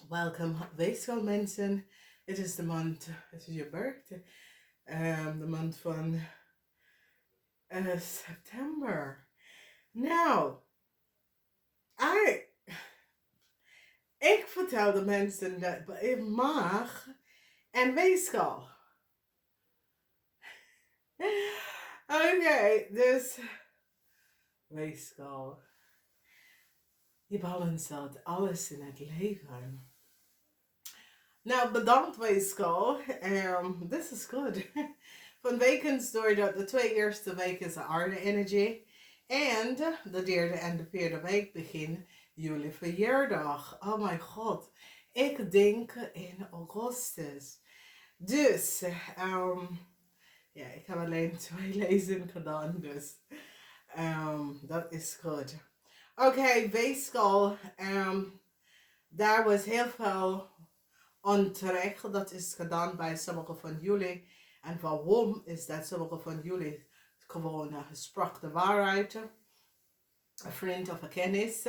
Welcome, Weegschaal mensen. Het is de maand, het is je birthday, de maand van september. Nou, I, ik vertel de mensen dat ik mag en Weegschaal. Oké, dus Weegschaal. Je balanceert alles in het leven. Nou, bedankt Weegschaal. This is good. Van wekens doordat de 2 eerste weken is de aarde energie. En de derde en de vierde week begin jullie verjaardag. Oh mijn god. Ik denk in augustus. Dus, ja, ik heb alleen 2 lezingen gedaan. Dus, dat is goed. Oké, Weegschaal. Daar was heel veel onterecht. Dat is gedaan bij sommigen van jullie. En waarom is dat sommige van jullie gewoon sprak de waarheid? Een vriend of een kennis.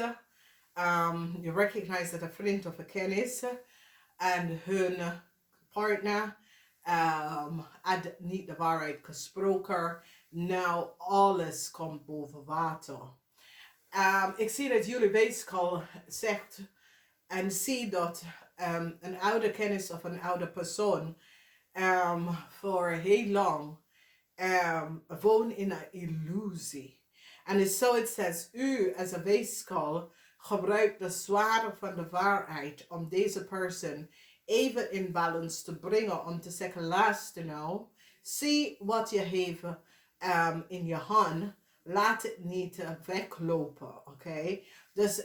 Je recognize dat een vriend of een kennis en hun partner had niet de waarheid gesproken. Nou, alles komt boven water. Ik zie dat jullie Weegschaal zegt en zie dat een oude kennis of een oude persoon voor heel lang woon in een illusie. En het is zoiets als u als een Weegschaal gebruikt de zware van de waarheid om deze persoon even in balance te brengen. Om te zeggen, luister nou, zie wat je heeft in je hand. Laat het niet weglopen, oké? Dus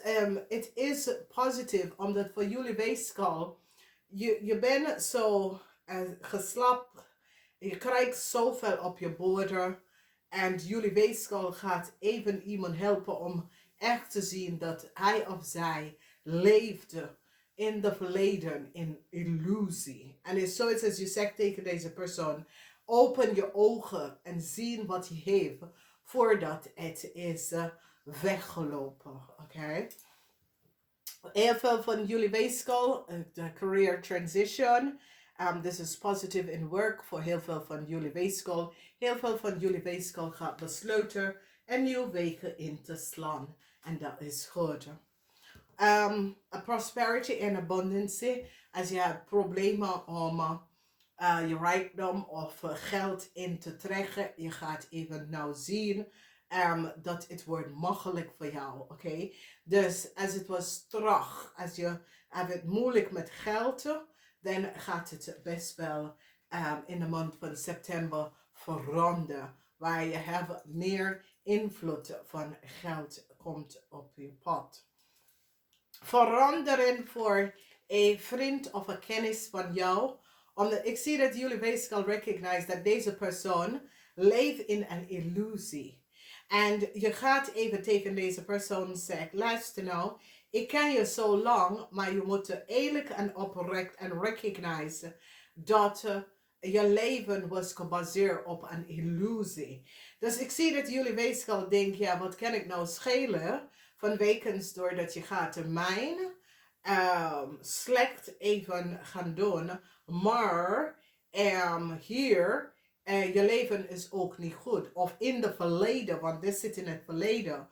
het is positief, omdat voor jullie Weegschaal, je bent zo geslapt, je krijgt zoveel op je borden. En jullie Weegschaal gaat even iemand helpen om echt te zien dat hij of zij leefde in het verleden in illusie. En het is zoiets als je zegt tegen deze persoon, open je ogen en zie wat je heeft voordat het is weggelopen. Oké? Heel veel van jullie Weegschaal, de career transition. This is positive in work voor heel veel van jullie Weegschaal. Heel veel van jullie Weegschaal gaat besluiten een nieuwe wegen in te slaan. En dat is goed. Prosperity en abundance. Als je hebt problemen om je rijkdom of geld in te trekken, je gaat even nou zien dat het wordt makkelijk voor jou, oké? Dus als het was traag, als je hebt het moeilijk met geld, dan gaat het best wel in de maand van september veranderen, waar je hebt meer invloed van geld komt op je pad. Veranderen voor een vriend of een kennis van jou, omdat ik zie dat jullie Weegschaal recognize dat deze persoon leeft in een illusie. En je gaat even tegen deze persoon zeggen, luister nou, ik ken je zo lang, maar je moet eerlijk en oprecht en recognize dat je leven was gebaseerd op een illusie. Dus ik zie dat jullie Weegschaal denken, ja, wat kan ik nou schelen van wekens doordat je gaat mijn slecht even gaan doen, maar hier je leven is ook niet goed. Of in het verleden, want dit zit in het verleden,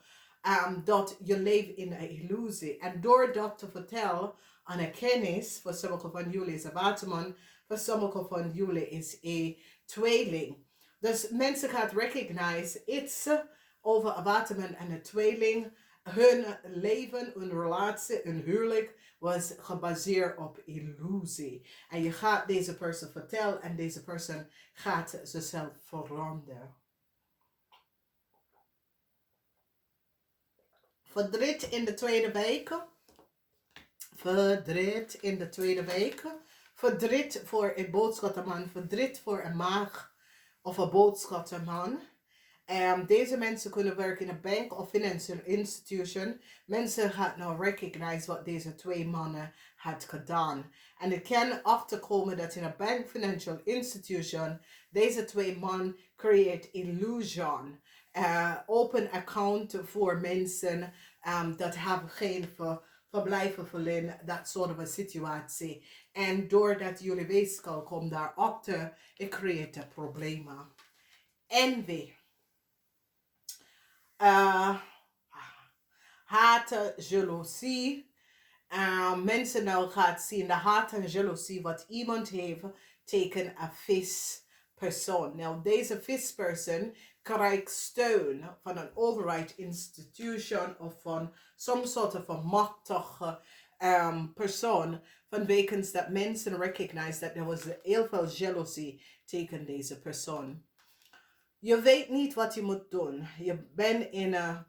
dat je leeft in een illusie. En door dat te vertellen aan een kennis, voor sommige van jullie is een waterman, voor sommige van jullie is een tweeling. Dus mensen gaan recognize iets over een waterman en een tweeling. Hun leven, hun relatie, hun huwelijk was gebaseerd op illusie. En je gaat deze persoon vertellen en deze persoon gaat zichzelf veranderen. Verdriet in de tweede week. Verdriet in de tweede week. Verdriet voor een boodschappenman. Verdriet voor een maag of een boodschappenman. Deze mensen kunnen werken in een bank of financial institution. Mensen gaan nou recognize wat deze 2 mannen had gedaan. En ik kan achterkomen dat in een bank financial institution deze 2 mannen create illusion. Open account voor mensen dat hebben geen verblijven in dat soort van situatie. En doordat jullie weegschaal komt daarachter, ik creëer problemen. Envy. Haat, jaloezie. Mensen nou gaat zien de haat en jaloezie wat iemand heeft tegen een vispersoon. Nou, deze vispersoon krijgt steun van een overheid institution of van some soort van machtige persoon. Vanwege dat mensen recognize dat er was heel veel jaloezie tegen deze persoon. Je weet niet wat je moet doen. Je bent in een,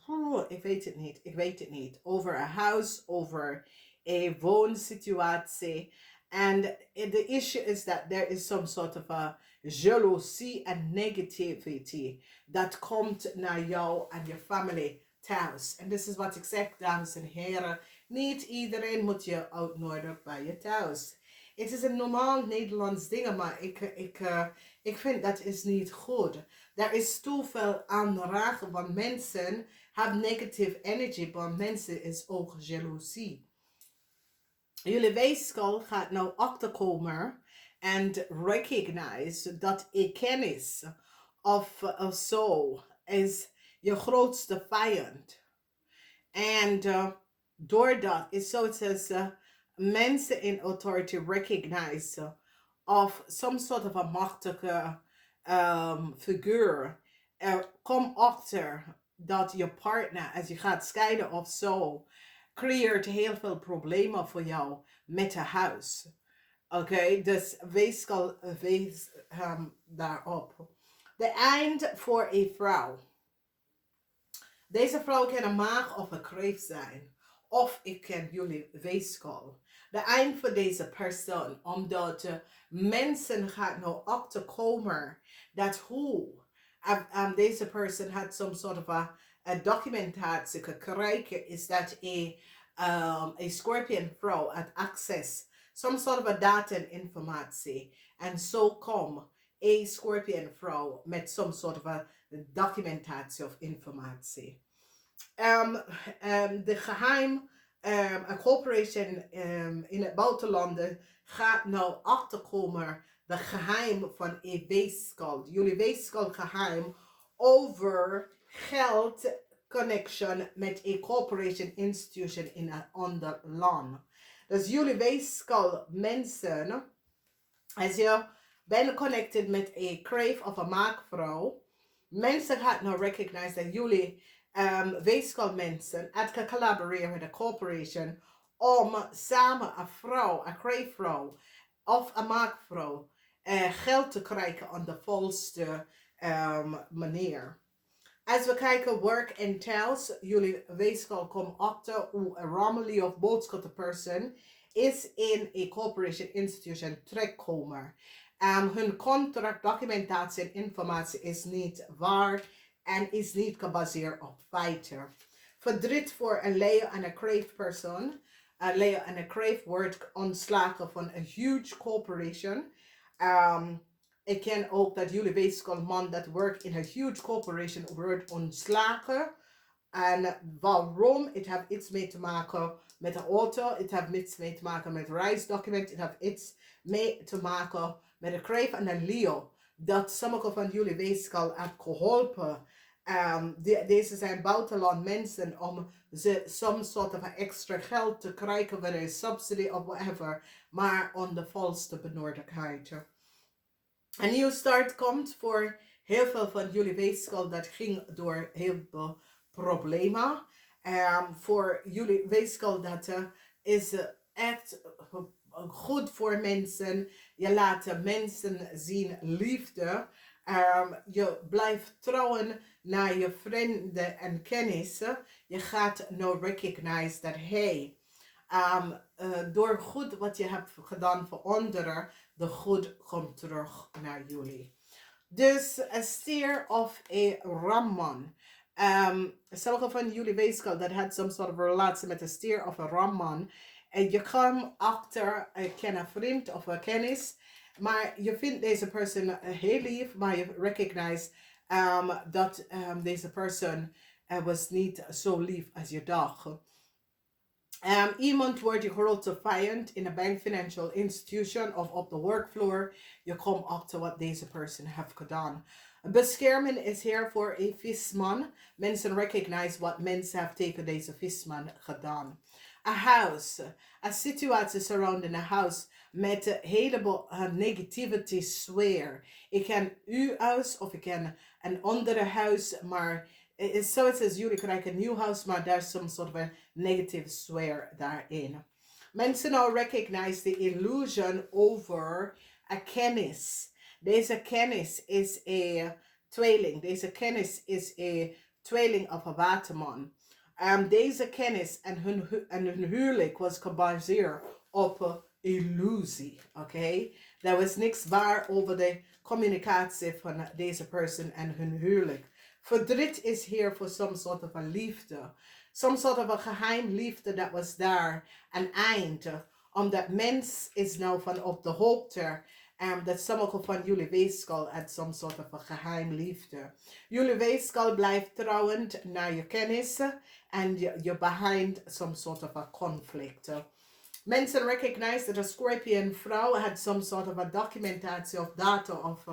ik weet het niet. Over een huis, over een woonsituatie. And the issue is that there is some sort of a jaloezie and negativity dat komt naar jou en je family thuis. En dit is wat ik zeg, dames en heren. Niet iedereen moet je uitnodigen bij je thuis. Het is een normaal Nederlands ding, maar ik vind dat is niet goed. Er is te veel aanraken, want mensen hebben negative energy, want mensen is ook jaloezie. Jullie weegschaal gaat nou achterkomen en recognize dat kennis of zo is je grootste vijand. En doordat is zo het is mensen in authority recognize of some sort of a machtige figuur. Kom achter dat je partner, als je gaat scheiden of zo, creëert heel veel problemen voor jou met het huis. Oké, dus wees daarop. De eind voor een vrouw. Deze vrouw kan een maag of een kreeft zijn. Of ik ken jullie weegschaal. De eind voor deze persoon. Omdat mensen gaan nou achterkomen dat hoe deze persoon had some sort of a documentatie gekregen. Is dat een scorpion vrouw had access. Some sort of a data en informatie. En zo komt een scorpion vrouw met some sort of a documentatie of informatie. De geheim, een corporation in het buitenland gaat nou achterkomen de geheim van een weegschaal. Jullie weegschaal geheim over geld connection met een corporation institution in een ander land. Dus jullie weegschaal mensen, als je bent connected met een crave of een maakvrouw, mensen gaan nou recognize dat jullie weegschaal mensen het collaboreren met een corporation om samen een vrouw, een crave vrouw of een maakvrouw geld te krijgen op de volste manier. Als we kijken work entails, jullie weegschaal komt achter hoe een rommelig of boodschappenperson is in een corporation institution terechtkomen. Hun contract, documentatie en informatie is niet waar en is niet gebaseerd op feiten. Verdriet voor een Leo en een crave persoon. Leo en een crave wordt ontslagen van een huge corporation. Ik ken ook dat jullie weegschaal man dat werkt in een huge corporation wordt ontslagen. En waarom? Het heeft iets mee te maken met de auto. Het heeft iets mee te maken met reisdocument. Het heeft iets mee te maken met de crave en de Leo. Dat sommige van jullie weegschaal heeft geholpen. Deze zijn buitenland mensen om ze some soort van extra geld te krijgen, whether it's subsidy of whatever, maar on de volste benodigdheid. Een nieuw start komt voor heel veel van jullie weegschaal dat ging door heel veel problemen. Voor jullie weegschaal dat is echt goed voor mensen. Je laat mensen zien liefde. Je blijft trouwen naar je vrienden en kennissen. Je gaat nou recognize dat hey, door goed wat je hebt gedaan voor anderen, de goed komt terug naar jullie. Dus een stier of een ramman. Sommige van jullie weegschaal dat had some sort of relatie met een stier of een ramman. En je komt achter een vriend of een kennis. Maar je vindt deze persoon heel lief, maar je recognize dat deze persoon was niet zo lief als je dacht. Iemand wordt je grote vijand in een bank financial institution of op de workfloor. Je komt achter wat deze person heeft gedaan. Bescherming is hier voor een visman. Mensen recognize wat mensen hebben tegen deze visman gedaan. A house. A situatie surrounding a house met een heleboel negativity sfeer. Ik ken uw huis of ik ken een andere huis, maar zoals jullie krijgen een nieuw huis, maar daar is some sort of a negative swear daarin. Mensen nou recognize the illusion over a kennis. Deze kennis is een tweeling. Deze kennis is een tweeling of een waterman. Deze kennis en hun huwelijk was gebaseerd op illusie. Oké? Er was niks waar over de communicatie van deze persoon en hun huwelijk. Verdriet is hier voor some sort of a liefde. Some sort of a geheim liefde dat was daar. Een eind. Omdat mens is nou van op de hoogte. Dat sommige van jullie weegschaal had some sort of a geheim liefde. Jullie weegschaal blijft trouwend naar je kennis. En je behind some sort of a conflict. Mensen recognize that a Scorpion vrouw had some sort of a documentatie of data of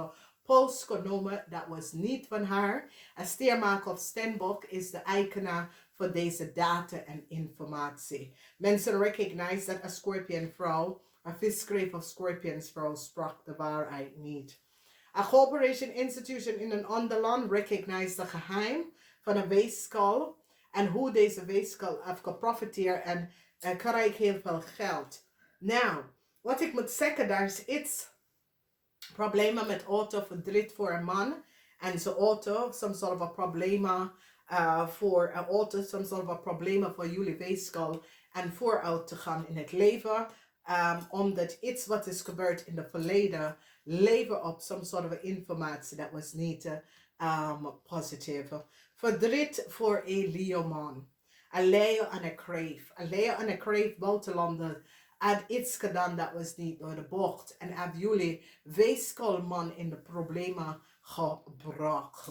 post genomen dat was niet van haar. Een steermaak of Stenbok is de eigenaar voor deze data en informatie. Mensen recognize that a Scorpion vrouw, een visgreep of Scorpions vrouw, sprak de waarheid niet. A corporation institution in een ander land recognize de geheim van een weegschaal en hoe deze weegschaal heeft geprofiteerd en krijgt heel veel geld. Nou, wat ik moet zeggen, daar is iets problemen met auto verdriet voor een man en zijn auto, some sort of a problema voor een auto, some sort of a problema voor jullie weegschaal en vooruit te gaan in het leven. Omdat iets wat is gebeurd in het verleden leven op some sort of informatie dat was niet positief. Verdriet voor een Leeuwman. Een leeuw en een kreef. Een leeuw en een kreef buitenlanden had iets gedaan dat was niet door de bocht. En hebben jullie weeskaalman in de problemen gebracht.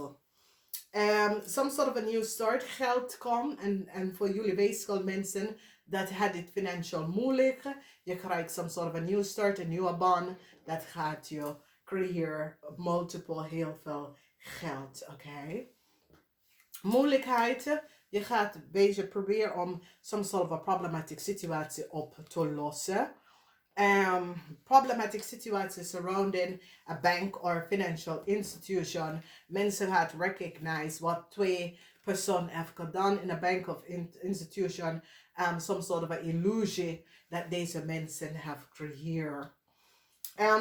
Some sort of a new start. Geld komt. En voor jullie weeskaalmensen dat had het financieel moeilijk. Je krijgt some sort of a new start. Een nieuwe baan. Dat gaat je creëren multiple heel veel geld. Oké. Moeilijkheden. Je gaat een beetje proberen om some sort of a problematic situatie op te lossen. Problematic situatie surrounding a bank or financial institution. Mensen gaan recognize wat twee personen hebben gedaan in a bank of institution. Some sort of a illusie dat deze mensen hebben gecreëerd.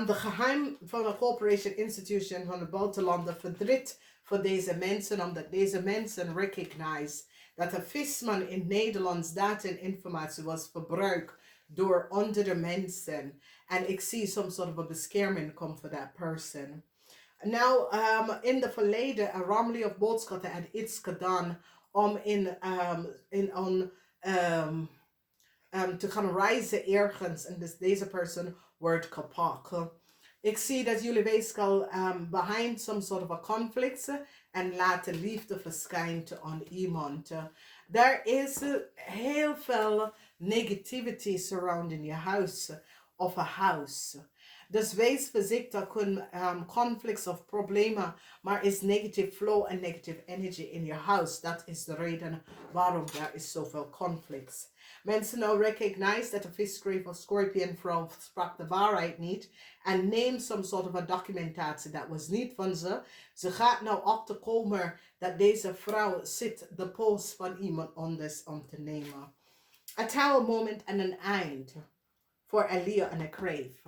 De geheim van een corporation institution van de buitenlanden verdriet voor deze mensen, omdat deze mensen recognize dat de visman in Nederlands data en informatie was verbruikt door andere mensen. En ik zie some sort of a bescherming komen voor that person. Nou, in de verleden, een Romley of boodschappen had iets gedaan om te gaan reizen ergens. En dus deze persoon wordt kapot. Ik zie dat jullie weegschaal behind some sort of a conflict en laten liefde verschijnen aan iemand. Er is heel veel negativity surrounding je huis of een huis. Dus wees voorzichtig, kunnen conflicts of problemen, maar is negative flow en negative energy in je huis. Dat is de reden waarom er is zoveel conflicts. Mensen nou recognize dat de visgreep of scorpion vrouw sprak de waarheid niet. En neem some sort of a documentatie. Dat was niet van ze. Ze gaat nou achterkomen dat deze vrouw zit de post van iemand anders om te nemen. A tower moment en een eind. Voor een leeuw en een kreef.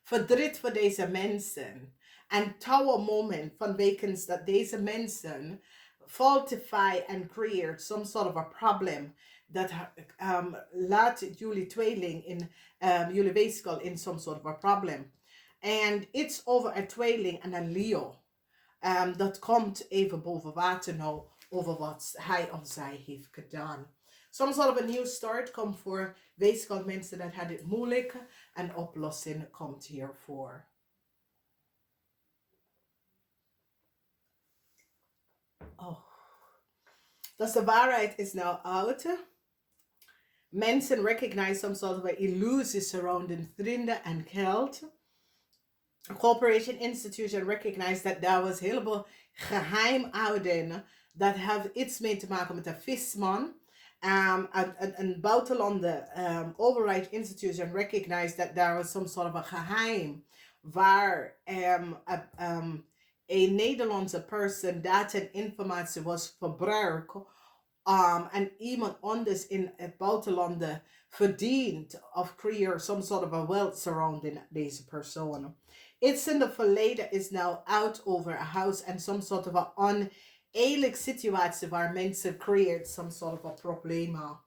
Verdriet voor deze mensen. En tower moment vanwege dat deze mensen falsify and create some sort of a problem dat laat jullie tweeling in jullie weegschaal in some sort of a problem. En iets over een tweeling en een leeuw. Dat komt even boven water nou over wat hij of zij heeft gedaan. Some sort of a new start komt voor weegschaal mensen dat hadden het moeilijk. En oplossing komt hiervoor. Oh. Dus de waarheid is nou out. Mensen recognize some sort of an illusie surrounding vrienden en geld. A corporation institution recognized that daar was heleboel geheimhouding dat heeft iets mee te maken met de visman. Een buitenlandse overheid institution recognized that there was some sort of a geheim waar een Nederlandse person data en informatie was verbruikt en iemand anders in het buitenland verdient of creëert some sort of a wealth surrounding deze persoon. Iets in the verleden is now out over a house and some sort of a oneerlijk situatie waar mensen creëert some sort of a probleem.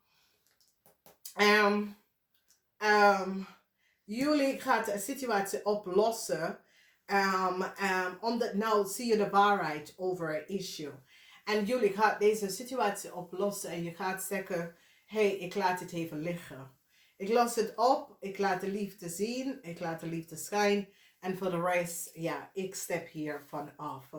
Jullie gaat een situatie oplossen. Omdat nou zie je de waarheid over een issue. En jullie gaat deze situatie oplossen en je gaat zeggen, hey, ik laat het even liggen. Ik los het op, ik laat de liefde zien, ik laat de liefde schijnen. En voor de rest, ja, ik step hiervan af.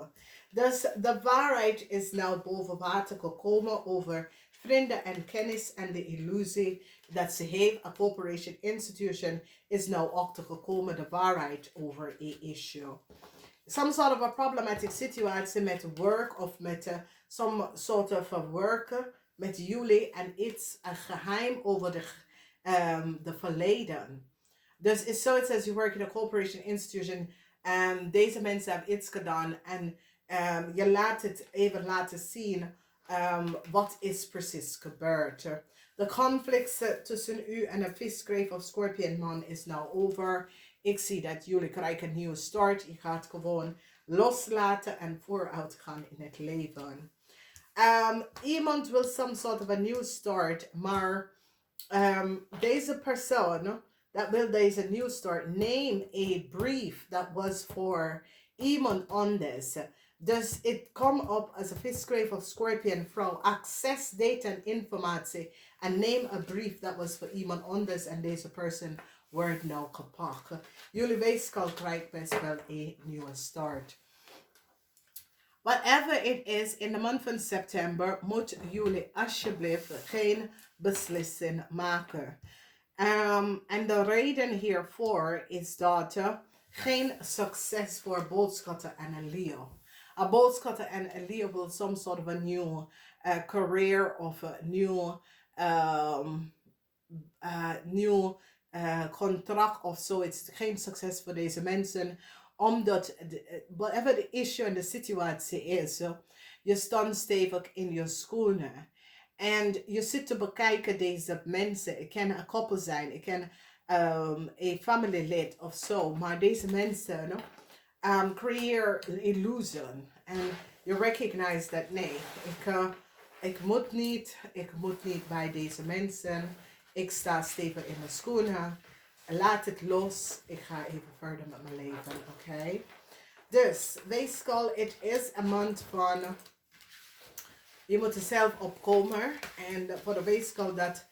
Dus de waarheid is nou boven water gekomen over vrienden en kennis en de illusie dat ze heeft. A corporation institution is nou achtergekomen de waarheid over een issue. Some sort of a problematic situatie met work of met some sort of a work met jullie en iets een geheim over de verleden. Dus is zoiets als je work in a corporation institution en deze mensen hebben iets gedaan en je laat het even laten zien wat is precies gebeurd. De conflict tussen u en een visgrave of scorpion man is nou over. Ik zie dat jullie krijgen een nieuwe start. Je gaat gewoon loslaten en vooruit gaan in het leven. Iemand wil some sort of a new start, maar deze persoon dat wil deze new start neem a brief that was for iemand anders. Dus het komt op als een visgrave of scorpion vrouw. Access data en informatie en neem een brief that was voor iemand anders en deze persoon wordt nou gepakt. Jullie weegschaal krijgt best wel een nieuwe start. Whatever it is, in de maand van september moet jullie alsjeblieft geen beslissing maken. En de reden hiervoor is dat geen succes voor boodschatten en een Leo. A boodschatten en een Leo wil some sort of a new career of a new contract of zo. Het is geen succes voor deze mensen. Omdat, whatever the issue en de situatie is, je staat stevig in je schoenen. En je zit te bekijken deze mensen. Het kan een koppel zijn. Het kan een familielid of zo. Maar deze mensen creëren illusion. En je recognize dat nee. Ik moet niet bij deze mensen. Ik sta stevig in mijn schoenen. Laat het los. Ik ga even verder met mijn leven. Oké? Dus, weegschaal, het is een maand van... Je moet er zelf opkomen. En voor de weegschaal dat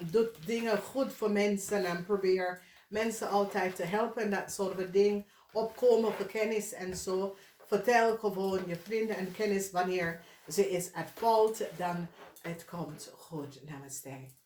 doet dingen goed voor mensen. En probeer mensen altijd te helpen. Dat soort van ding. Opkomen voor kennis en zo. Vertel gewoon je vrienden en kennis wanneer ze is at fault. Dan het komt goed. Namaste.